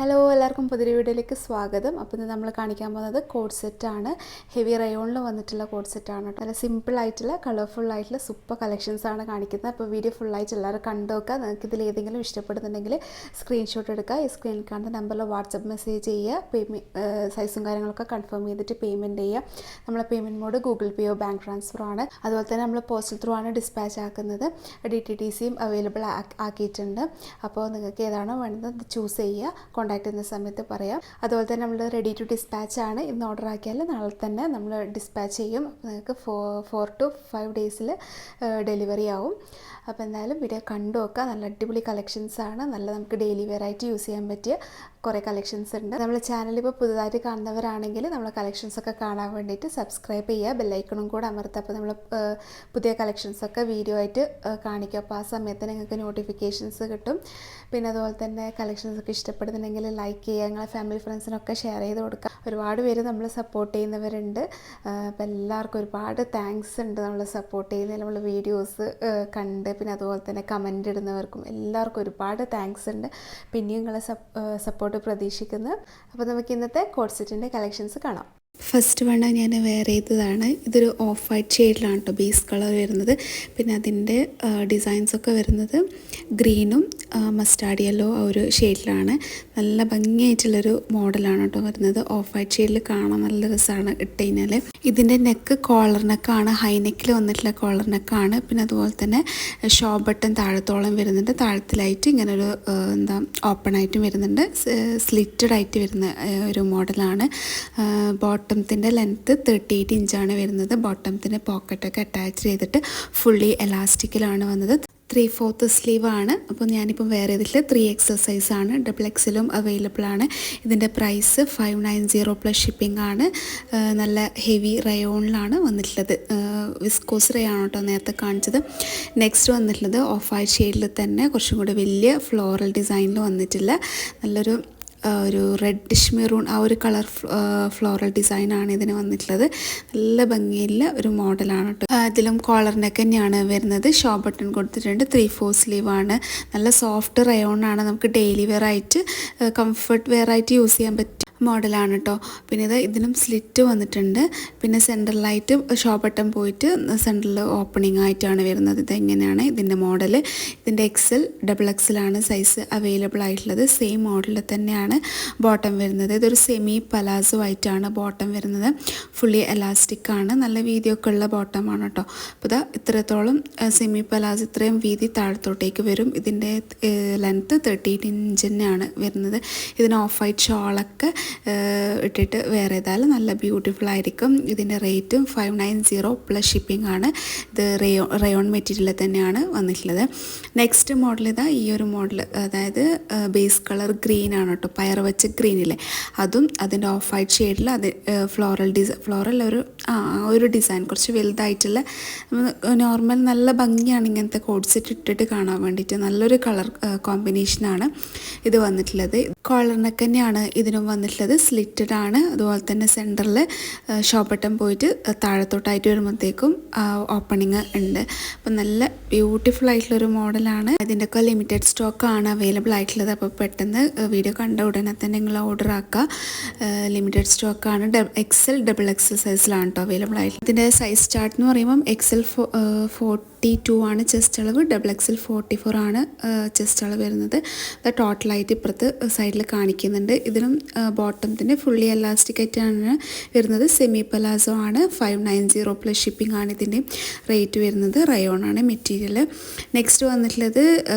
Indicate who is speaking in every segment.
Speaker 1: Hello എല്ലാവർക്കും പുതിയ വീഡിയോയിലേക്ക് സ്വാഗതം. അപ്പോൾ ഇന്ന് നമ്മൾ കാണിക്കാൻ പോകുന്നത് കോഡ് സെറ്റാണ്. ഹെവി റയോണിൽ വന്നിട്ടുള്ള കോഡ് സെറ്റാണ് കേട്ടോ. നല്ല സിമ്പിളായിട്ടുള്ള കളർഫുള്ളായിട്ടുള്ള സൂപ്പർ കളക്ഷൻസാണ് കാണിക്കുന്നത്. അപ്പോൾ വീഡിയോ ഫുള്ളായിട്ട് എല്ലാവരും കണ്ടു നോക്കുക. നിങ്ങൾക്ക് ഇതിൽ ഏതെങ്കിലും ഇഷ്ടപ്പെടുന്നുണ്ടെങ്കിൽ സ്ക്രീൻഷോട്ട് എടുക്കുക. ഈ സ്ക്രീനിൽ കാണുന്ന നമ്പറിൽ വാട്സപ്പ് മെസ്സേജ് ചെയ്യുക. സൈസും കാര്യങ്ങളൊക്കെ കൺഫേം ചെയ്തിട്ട് പേയ്മെൻറ്റ് ചെയ്യുക. നമ്മളെ പേയ്മെൻറ്റ് മോഡ് ഗൂഗിൾ പേയോ ബാങ്ക് ട്രാൻസ്ഫറോ ആണ്. അതുപോലെ തന്നെ നമ്മൾ പോസ്റ്റൽ ത്രൂ ആണ് ഡിസ്പാച്ച് ആക്കുന്നത്. DTTCയും അവൈലബിൾ ആക്കിയിട്ടുണ്ട്. അപ്പോൾ നിങ്ങൾക്ക് ഏതാണോ വേണ്ടത് ചൂസ് ചെയ്യുക. കോൺടാക്ട് ചെയ്യുന്ന സമയത്ത് പറയാം. അതുപോലെ തന്നെ നമ്മൾ റെഡി ടു ഡിസ്പാച്ച് ആണ്. ഇന്ന് ഓർഡർ ആക്കിയാൽ നാളെ തന്നെ നമ്മൾ ഡിസ്പാച്ച് ചെയ്യും. നിങ്ങൾക്ക് 4 to 5 ഡേയ്സിൽ ഡെലിവറി ആവും. അപ്പോൾ എന്തായാലും വീഡിയോ കണ്ടു നോക്കുക. നല്ല അടിപൊളി കളക്ഷൻസാണ്. നല്ല നമുക്ക് ഡെയിലി വെയർ ആയിട്ട് യൂസ് ചെയ്യാൻ പറ്റിയ കുറേ കളക്ഷൻസ് ഉണ്ട്. നമ്മൾ ചാനൽ ഇപ്പോൾ പുതുതായിട്ട് കാണുന്നവരാണെങ്കിൽ നമ്മളെ കളക്ഷൻസൊക്കെ കാണാൻ വേണ്ടിയിട്ട് സബ്സ്ക്രൈബ് ചെയ്യുക, ബെല്ലൈക്കണും കൂടെ അമർത്തുക. അപ്പോൾ നമ്മൾ പുതിയ കളക്ഷൻസൊക്കെ വീഡിയോ ആയിട്ട് കാണിക്കും. അപ്പോൾ ആ സമയത്ത് നിങ്ങൾക്ക് നോട്ടിഫിക്കേഷൻസ് കിട്ടും. പിന്നെ അതുപോലെ തന്നെ കളക്ഷൻസൊക്കെ ഇഷ്ടപ്പെടുന്നുണ്ടെങ്കിൽ ലൈക്ക് ചെയ്യുക, നിങ്ങളെ ഫാമിലി ഫ്രണ്ട്സിനൊക്കെ ഷെയർ ചെയ്ത് കൊടുക്കുക. ഒരുപാട് പേര് നമ്മൾ സപ്പോർട്ട് ചെയ്യുന്നവരുണ്ട്. അപ്പോൾ എല്ലാവർക്കും ഒരുപാട് താങ്ക്സ് ഉണ്ട് നമ്മൾ സപ്പോർട്ട് ചെയ്യുന്നതിൽ. നമ്മൾ വീഡിയോസ് കണ്ട് പിന്നെ അതുപോലെ തന്നെ കമൻ്റ് ഇടുന്നവർക്കും എല്ലാവർക്കും ഒരുപാട് താങ്ക്സ് ഉണ്ട്. പിന്നെയും നിങ്ങളെ സപ്പോർട്ട് പ്രതീക്ഷിക്കുന്നു. അപ്പോൾ നമുക്ക് ഇന്നത്തെ കോഡ് സെറ്റിൻ്റെ കളക്ഷൻസ് കാണാം. ഫസ്റ്റ് വൺ ഞാൻ വെയർ ചെയ്തതാണ്. ഇതൊരു ഓഫ് വൈറ്റ് ഷെയ്ഡിലാണ് കേട്ടോ ബേസ് കളർ വരുന്നത്. പിന്നെ അതിൻ്റെ ഡിസൈൻസൊക്കെ വരുന്നത് ഗ്രീനും മസ്റ്റാർഡ് യെല്ലോ ആ ഒരു ഷെയ്ഡിലാണ്. നല്ല ഭംഗിയായിട്ടുള്ളൊരു മോഡലാണ് കേട്ടോ വരുന്നത്. ഓഫ് വൈറ്റ് ഷെയ്ഡിൽ കാണാൻ നല്ല രസമാണ് ഇട്ട് കഴിഞ്ഞാൽ. ഇതിൻ്റെ നെക്ക് കോളർ നെക്കാണ്, ഹൈ നെക്കിൽ വന്നിട്ടുള്ള കോളർ നെക്കാണ്. പിന്നെ അതുപോലെ തന്നെ ഷോ ബട്ടൺ താഴത്തോളം വരുന്നുണ്ട്. താഴത്തിലായിട്ട് ഇങ്ങനെ ഒരു ഓപ്പൺ ആയിട്ടും വരുന്നുണ്ട്. സ്ലിറ്റഡ് ആയിട്ട് വരുന്ന ഒരു മോഡലാണ്. ബോട്ടത്തിൻ്റെ ലെങ്ത്ത് 38 ഇഞ്ചാണ് വരുന്നത്. ബോട്ടത്തിൻ്റെ പോക്കറ്റൊക്കെ അറ്റാച്ച് ചെയ്തിട്ട് ഫുള്ളി എലാസ്റ്റിക്കിലാണ് വന്നത്. 3/4 സ്ലീവാണ്. അപ്പോൾ ഞാനിപ്പം വേറെ ചെയ്തിട്ടുള്ള 3XL സൈസാണ്. XXLും അവൈലബിൾ ആണ്. ഇതിൻ്റെ പ്രൈസ് 590 പ്ലസ് ഷിപ്പിംഗ് ആണ്. നല്ല ഹെവി റയോണിലാണ് വന്നിട്ടുള്ളത്. വിസ്കോസ് റേ ആണ് കേട്ടോ നേരത്തെ കാണിച്ചത്. നെക്സ്റ്റ് വന്നിട്ടുള്ളത് ഓഫ് വൈറ്റ് ഷെയ്ഡിൽ തന്നെ കുറച്ചും കൂടി വലിയ ഫ്ലോറൽ ഡിസൈനിൽ വന്നിട്ടുള്ള നല്ലൊരു റെഡിഷ് മെറൂൺ ആ ഒരു കളർ ഫ്ലോറൽ ഡിസൈനാണ് ഇതിന് വന്നിട്ടുള്ളത്. നല്ല ഭംഗിയുള്ള ഒരു മോഡലാണ് കേട്ടോ. അതിലും കോളറിനൊക്കെ തന്നെയാണ് വരുന്നത്. ഷോ ബട്ടൺ കൊടുത്തിട്ടുണ്ട്. 3/4 സ്ലീവാണ്. നല്ല സോഫ്റ്റ് റയോണാണ്. നമുക്ക് ഡെയിലി വെയർ ആയിട്ട് കംഫർട്ട് വെയർ ആയിട്ട് യൂസ് ചെയ്യാൻ പറ്റും മോഡലാണ് കേട്ടോ. പിന്നെ ഇതിനും സ്ലിറ്റ് വന്നിട്ടുണ്ട്. പിന്നെ സെൻറ്ററിലായിട്ട് ഷോ ബട്ടൺ പോയിട്ട് സെൻറ്ററിൽ ഓപ്പണിംഗ് ആയിട്ടാണ് വരുന്നത്. ഇതെങ്ങനെയാണ് ഇതിൻ്റെ മോഡൽ. ഇതിൻ്റെ XL ആണ് സൈസ് അവൈലബിൾ ആയിട്ടുള്ളത്. സെയിം മോഡലിൽ തന്നെയാണ് ബോട്ടം വരുന്നത്. ഇതൊരു സെമി പലാസോ ആയിട്ടാണ് ബോട്ടം വരുന്നത്. ഫുള്ളി എലാസ്റ്റിക് ആണ്. നല്ല വീതിയൊക്കെ ഉള്ള ബോട്ടമാണ് കേട്ടോ. അപ്പോൾ ഇത്രത്തോളം സെമി പലാസോ ഇത്രയും വീതി താഴത്തോട്ടേക്ക് വരും. ഇതിൻ്റെ ലെങ്ത്ത് 38 ഇഞ്ച് തന്നെയാണ് വരുന്നത്. ഇതിന് ഓഫ് വൈറ്റ് ഷോളൊക്കെ ഇട്ടിട്ട് വേറെ ചെയ്താൽ നല്ല ബ്യൂട്ടിഫുൾ ആയിരിക്കും. ഇതിൻ്റെ റേറ്റും 590 പ്ലസ് ഷിപ്പിംഗ് ആണ്. ഇത് റയോൺ മെറ്റീരിയലിൽ തന്നെയാണ് വന്നിട്ടുള്ളത്. നെക്സ്റ്റ് മോഡൽ ഈ ഒരു മോഡൽ, അതായത് ബേസ് കളർ ഗ്രീൻ ആണ് കേട്ടോ. പയർ വെച്ച ഗ്രീനില്ലേ, അതും അതിൻ്റെ ഓഫ് വൈറ്റ് ഷെയ്ഡിൽ അത് ഫ്ലോറൽ ഒരു ഡിസൈൻ കുറച്ച് വലുതായിട്ടുള്ള നോർമൽ നല്ല ഭംഗിയാണ് ഇങ്ങനത്തെ കോഡ് സെറ്റ് ഇട്ടിട്ട് കാണാൻ വേണ്ടിയിട്ട്. നല്ലൊരു കളർ കോമ്പിനേഷനാണ് ഇത് വന്നിട്ടുള്ളത്. കോളറിനൊക്കെ തന്നെയാണ് ഇതിനും വന്നിട്ടുള്ളത്. സ്ലിറ്റഡ് ആണ്. അതുപോലെ തന്നെ സെൻറ്ററിൽ ഷോ ബട്ടൺ പോയിട്ട് താഴത്തോട്ടായിട്ട് വരുമ്പോഴത്തേക്കും ഓപ്പണിങ് ഉണ്ട്. അപ്പം നല്ല ബ്യൂട്ടിഫുൾ ആയിട്ടുള്ളൊരു മോഡലാണ്. ഇതിൻ്റെയൊക്കെ ലിമിറ്റഡ് സ്റ്റോക്കാണ് അവൈലബിൾ ആയിട്ടുള്ളത്. അപ്പോൾ പെട്ടെന്ന് വീഡിയോ കണ്ട ഉടനെ തന്നെ നിങ്ങൾ ഓർഡർ ആക്കുക. ലിമിറ്റഡ് സ്റ്റോക്കാണ്. XL സൈസിലാണ് കേട്ടോ അവൈലബിൾ ആയിട്ടുള്ളത്. ഇതിൻ്റെ സൈസ് ചാർട്ട് എന്ന് പറയുമ്പം XL 42 ആണ് ചെസ്റ്റ് അളവ്. XL 44 ആണ് ചെസ്റ്റ് അളവ് വരുന്നത്. അത് ടോട്ടലായിട്ട് ഇപ്പുറത്ത് സൈഡിൽ കാണിക്കുന്നുണ്ട്. ഇതിനും ബോട്ടത്തിൻ്റെ ഫുള്ളി എലാസ്റ്റിക് ആയിട്ടാണ് വരുന്നത്. സെമി പലാസോ ആണ്. 590 പ്ലസ് ഷിപ്പിംഗ് ആണ് ഇതിൻ്റെ റേറ്റ് വരുന്നത്. റയോൺ ആണ് മെറ്റീരിയൽ. നെക്സ്റ്റ് വന്നിട്ടുള്ളത്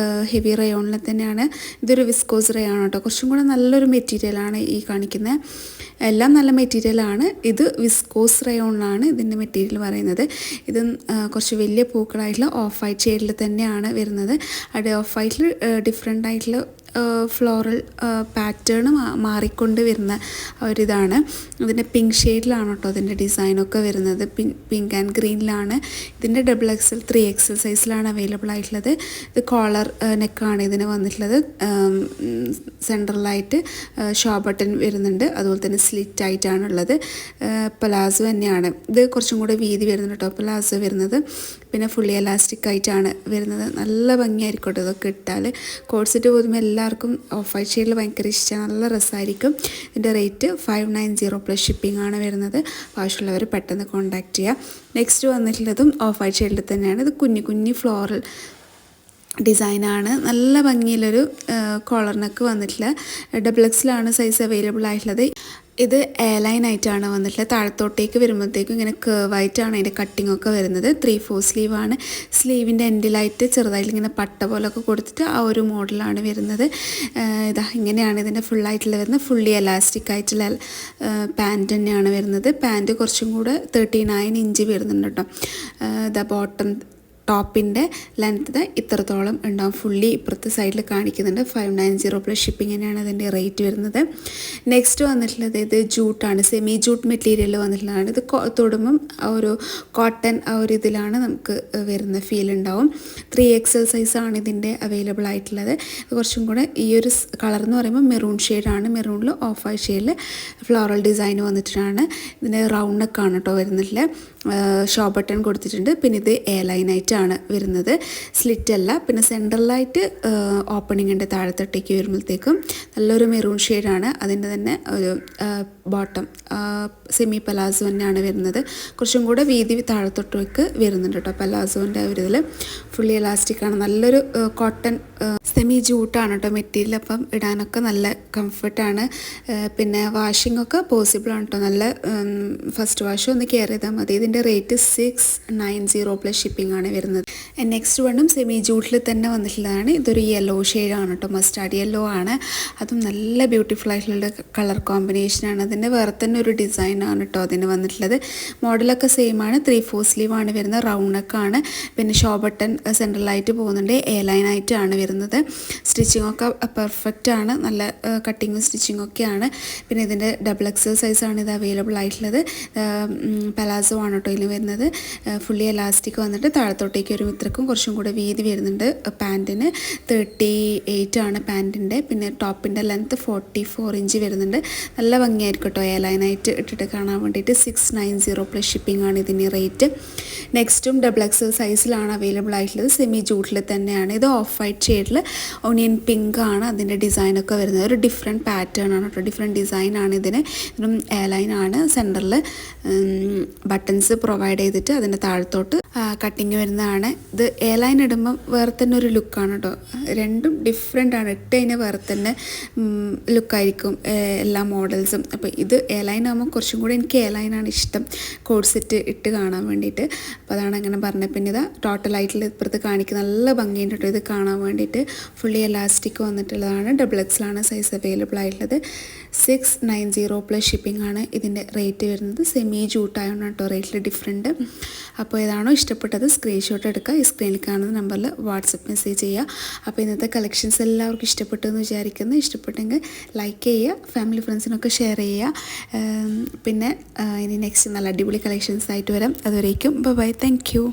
Speaker 1: ഹെവി റയോണിൽ തന്നെയാണ്. ഇതൊരു വിസ്കോസ് റേ ആണ് കേട്ടോ. കുറച്ചും കൂടെ നല്ലൊരു മെറ്റീരിയലാണ് ഈ കാണിക്കുന്നത്. എല്ലാം നല്ല മെറ്റീരിയലാണ്. ഇത് വിസ്കോസ് റയോണിലാണ് ഇതിൻ്റെ മെറ്റീരിയൽ പറയുന്നത്. ഇത് കുറച്ച് വലിയ പൂക്കളായിട്ടുള്ള ഓഫ് വൈറ്റ് ഷെയ്ഡിൽ തന്നെയാണ് വരുന്നത്. അവിടെ ഓഫ് വൈറ്റിൽ ഡിഫറെൻ്റ് ആയിട്ടുള്ള ഫ്ലോറൽ പാറ്റേൺ മാറിക്കൊണ്ട് വരുന്ന ഒരിതാണ്. ഇതിൻ്റെ പിങ്ക് ഷെയ്ഡിലാണ് കേട്ടോ അതിൻ്റെ ഡിസൈനൊക്കെ വരുന്നത്. പിങ്ക് ആൻഡ് ഗ്രീനിലാണ്. ഇതിൻ്റെ XXL 3XL സൈസിലാണ് അവൈലബിൾ ആയിട്ടുള്ളത്. ഇത് കോളർ നെക്കാണ് ഇതിന് വന്നിട്ടുള്ളത്. സെൻട്രലായിട്ട് ഷോ ബട്ടൺ വരുന്നുണ്ട്. അതുപോലെ തന്നെ സ്ലിറ്റ് ആയിട്ടാണുള്ളത്. പലാസോ തന്നെയാണ്. ഇത് കുറച്ചും കൂടെ വീതി വരുന്നുണ്ട് കേട്ടോ പലാസോ വരുന്നത്. പിന്നെ ഫുള്ളി എലാസ്റ്റിക് ആയിട്ടാണ് വരുന്നത്. നല്ല ഭംഗിയായിരിക്കും കേട്ടോ ഇതൊക്കെ ഇട്ടാൽ. കോഡ് സെറ്റ് പോലും എല്ലാ എല്ലാവർക്കും ഓഫ് വൈറ്റ് ഷെയ്ഡിൽ ഭയങ്കര ഇഷ്ടമാണ്, നല്ല രസമായിരിക്കും. ഇതിൻ്റെ റേറ്റ് 590 പ്ലസ് ഷിപ്പിംഗ് ആണ് വരുന്നത്. ആവശ്യമുള്ളവർ പെട്ടെന്ന് കോൺടാക്റ്റ് ചെയ്യുക. നെക്സ്റ്റ് വന്നിട്ടുള്ളതും ഓഫ് വൈറ്റ് ഷെയ്ഡിൽ തന്നെയാണ്. ഇത് കുഞ്ഞി ഫ്ലോറൽ ഡിസൈനാണ്. നല്ല ഭംഗിയുള്ളൊരു കോളർ നെക്ക് വന്നിട്ടുള്ള ഡബിൾ സൈസ് അവൈലബിൾ ആയിട്ടുള്ളത്. ഇത് എയർലൈൻ ആയിട്ടാണ് വന്നിട്ടുള്ളത്. താഴത്തോട്ടേക്ക് വരുമ്പോഴത്തേക്കും ഇങ്ങനെ കേവായിട്ടാണ് അതിൻ്റെ കട്ടിംഗ് ഒക്കെ വരുന്നത്. 3/4 സ്ലീവാണ്. സ്ലീവിൻ്റെ എൻഡിലായിട്ട് ചെറുതായിട്ട് ഇങ്ങനെ പട്ട പോലൊക്കെ കൊടുത്തിട്ട് ആ ഒരു മോഡലാണ് വരുന്നത്. ഇതാ ഇങ്ങനെയാണ് ഇതിൻ്റെ ഫുള്ളായിട്ടുള്ള വരുന്നത്. ഫുള്ളി എലാസ്റ്റിക് ആയിട്ടുള്ള പാൻറ്റ് തന്നെയാണ് വരുന്നത്. പാൻറ്റ് കുറച്ചും കൂടെ 39 ഇഞ്ച് വരുന്നുണ്ട് കേട്ടോ. ഇതാ ബോട്ടം ടോപ്പിൻ്റെ ലെങ്ത്ത് ഇത്രത്തോളം ഉണ്ടാവും. ഫുള്ളി ഇപ്പുറത്തെ സൈഡിൽ കാണിക്കുന്നുണ്ട്. 590 പ്ലസ് ഷിപ്പിംഗ് തന്നെയാണ് അതിൻ്റെ റേറ്റ് വരുന്നത്. നെക്സ്റ്റ് വന്നിട്ടുള്ളത് ഇത് ജൂട്ടാണ്. സെമി ജൂട്ട് മെറ്റീരിയൽ വന്നിട്ടുള്ളതാണ്. ഇത് തൊടുമ്പം ആ ഒരു കോട്ടൺ ആ ഒരു ഇതിലാണ് നമുക്ക് വരുന്ന ഫീൽ ഉണ്ടാവും. 3XL സൈസാണ് ഇതിൻ്റെ അവൈലബിൾ ആയിട്ടുള്ളത്. ഇത് കുറച്ചും കൂടെ ഈ ഒരു കളർ എന്ന് പറയുമ്പോൾ മെറൂൺ ഷെയ്ഡാണ്. മെറൂണിൽ ഓഫ് വൈറ്റ് ഷെയ്ഡിൽ ഫ്ലോറൽ ഡിസൈൻ വന്നിട്ടാണ്. ഇതിൻ്റെ റൗണ്ട് നെക്കാണ് കേട്ടോ വരുന്നില്ല. ഷോ ബട്ടൺ കൊടുത്തിട്ടുണ്ട്. പിന്നെ ഇത് എയർലൈനായിട്ടാണ് വരുന്നത്, സ്ലിറ്റ് അല്ല. പിന്നെ സെൻട്രലായിട്ട് ഓപ്പണിംഗ് ഉണ്ട് താഴത്തോട്ടേക്ക് വരുമ്പോഴത്തേക്കും. നല്ലൊരു മെറൂൺ ഷെയ്ഡാണ്. അതിൻ്റെ തന്നെ ഒരു ബോട്ടം സെമി പലാസോ തന്നെയാണ് വരുന്നത്. കുറച്ചും കൂടെ വീതി താഴത്തോട്ടേക്ക് വരുന്നുണ്ട് കേട്ടോ. പലാസോൻ്റെ ഒരു ഇതിൽ ഫുള്ളി എലാസ്റ്റിക്കാണ്. നല്ലൊരു കോട്ടൺ സെമി ജൂട്ടാണ് കേട്ടോ മെറ്റീരിയൽ. അപ്പം ഇടാനൊക്കെ നല്ല കംഫർട്ടാണ്. പിന്നെ വാഷിംഗ് ഒക്കെ പോസിബിൾ ആണ് കേട്ടോ. നല്ല ഫസ്റ്റ് വാഷ് ഒന്ന് കെയർ ചെയ്താൽ മതി. ഇതിൻ്റെ റേറ്റ് 690 പ്ലസ് ഷിപ്പിംഗ് ആണ് വരുന്നത്. നെക്സ്റ്റ് വണ്ണും സെമി ജൂട്ടിൽ തന്നെ വന്നിട്ടുള്ളതാണ്. ഇതൊരു യെല്ലോ ഷെയ്ഡാണ് കേട്ടോ, മസ്റ്റാർഡ് യെല്ലോ ആണ്. അതും നല്ല ബ്യൂട്ടിഫുൾ ആയിട്ടുള്ള കളർ കോമ്പിനേഷനാണ്. അതിൻ്റെ വേറെ തന്നെ ഒരു ഡിസൈനാണ് കേട്ടോ അതിന് വന്നിട്ടുള്ളത്. മോഡലൊക്കെ സെയിം ആണ്. 3/4 സ്ലീവാണ് വരുന്നത്. റൗണ്ട് നെക്കാണ്. പിന്നെ ഷോ ബട്ടൺ സെൻട്രലായിട്ട് പോകുന്നുണ്ട്. എയർലൈൻ ആയിട്ടാണ് വരുന്നത്. സ്റ്റിച്ചിങ് ഒക്കെ പെർഫെക്റ്റ് ആണ്. നല്ല കട്ടിങ്ങും സ്റ്റിച്ചിങ് ഒക്കെയാണ്. പിന്നെ ഇതിൻ്റെ XXL സൈസാണ് ഇത് അവൈലബിൾ ആയിട്ടുള്ളത്. പലാസോ ആണ് കേട്ടോ ഇതിൽ വരുന്നത്. ഫുള്ളി എലാസ്റ്റിക് വന്നിട്ട് താഴത്തോട്ടേക്ക് ഒരു ഇത്രക്കും കുറച്ചും കൂടെ വീതി വരുന്നുണ്ട്. പാൻറ്റിന് 38 ആണ് പാൻറ്റിൻ്റെ. പിന്നെ ടോപ്പിൻ്റെ ലെങ്ത്ത് 44 ഇഞ്ച് വരുന്നുണ്ട്. നല്ല ഭംഗിയായിരിക്കും കേട്ടോ എയർലൈനായിട്ട് ഇട്ടിട്ട് കാണാൻ വേണ്ടിയിട്ട്. 690 പ്ലസ് ഷിപ്പിംഗ് ആണ് ഇതിന് റേറ്റ്. നെക്സ്റ്റും XXL സൈസിലാണ് അവൈലബിൾ ആയിട്ടുള്ളത്. സെമി ജൂട്ടിൽ തന്നെയാണ്. ഇത് ഓഫ് വൈറ്റ് ഷെയ്ഡിൽ ഓണിയൻ പിങ്ക് ആണ് അതിൻ്റെ ഡിസൈനൊക്കെ വരുന്നത്. ഒരു ഡിഫറെൻറ്റ് പാറ്റേൺ ആണ് കേട്ടോ, ഡിഫറെൻറ്റ് ഡിസൈനാണ് ഇതിന്. ഇതിനും എയർലൈൻ ആണ്. സെൻറ്ററിൽ ബട്ടൺസ് പ്രൊവൈഡ് ചെയ്തിട്ട് അതിൻ്റെ താഴത്തോട്ട് കട്ടിങ് വരുന്നതാണ്. ഇത് എയർലൈൻ ഇടുമ്പം വേറെ തന്നെ ഒരു ലുക്കാണ് കേട്ടോ. രണ്ടും ഡിഫറെൻ്റ് ആണ്. ഇട്ട് കഴിഞ്ഞാൽ വേറെ തന്നെ ലുക്കായിരിക്കും എല്ലാ മോഡൽസും. അപ്പോൾ ഇത് എയർലൈൻ ആകുമ്പോൾ കുറച്ചും കൂടി എനിക്ക് എയർലൈനാണ് ഇഷ്ടം, കോഡ് സെറ്റ് ഇട്ട് കാണാൻ വേണ്ടിയിട്ട്. അപ്പോൾ അതാണ് അങ്ങനെ പറഞ്ഞത്. പിന്നെ ഇതാ ടോട്ടലായിട്ടുള്ള ഇപ്പുറത്ത് കാണിക്കുന്ന നല്ല ഭംഗിയുണ്ട് കേട്ടോ ഇത് കാണാൻ വേണ്ടിയിട്ട്. ഫുള്ളി എലാസ്റ്റിക് വന്നിട്ടുള്ളതാണ്. XXL ആണ് സൈസ് അവൈലബിൾ ആയിട്ടുള്ളത്. 690 പ്ലസ് ഷിപ്പിംഗ് ആണ് ഇതിൻ്റെ റേറ്റ് വരുന്നത്. സെമി ജൂട്ടായാണ് കേട്ടോ റേറ്റിൽ ഡിഫറെൻറ്റ്. അപ്പോൾ ഏതാണോ ഇഷ്ടപ്പെട്ടത് സ്ക്രീൻഷോട്ട് എടുക്കുക. ഈ സ്ക്രീനിൽ കാണുന്ന നമ്പറിൽ വാട്സപ്പ് മെസ്സേജ് ചെയ്യുക. അപ്പോൾ ഇന്നത്തെ കളക്ഷൻസ് എല്ലാവർക്കും ഇഷ്ടപ്പെട്ടു എന്ന് വിചാരിക്കുന്നു. ഇഷ്ടപ്പെട്ടെങ്കിൽ ലൈക്ക് ചെയ്യുക, ഫാമിലി ഫ്രണ്ട്സിനൊക്കെ ഷെയർ ചെയ്യുക. പിന്നെ ഇനി നെക്സ്റ്റ് നല്ല അടിപൊളി കളക്ഷൻസ് ആയിട്ട് വരാം. അതുവരേക്കും ബൈ. Thank you.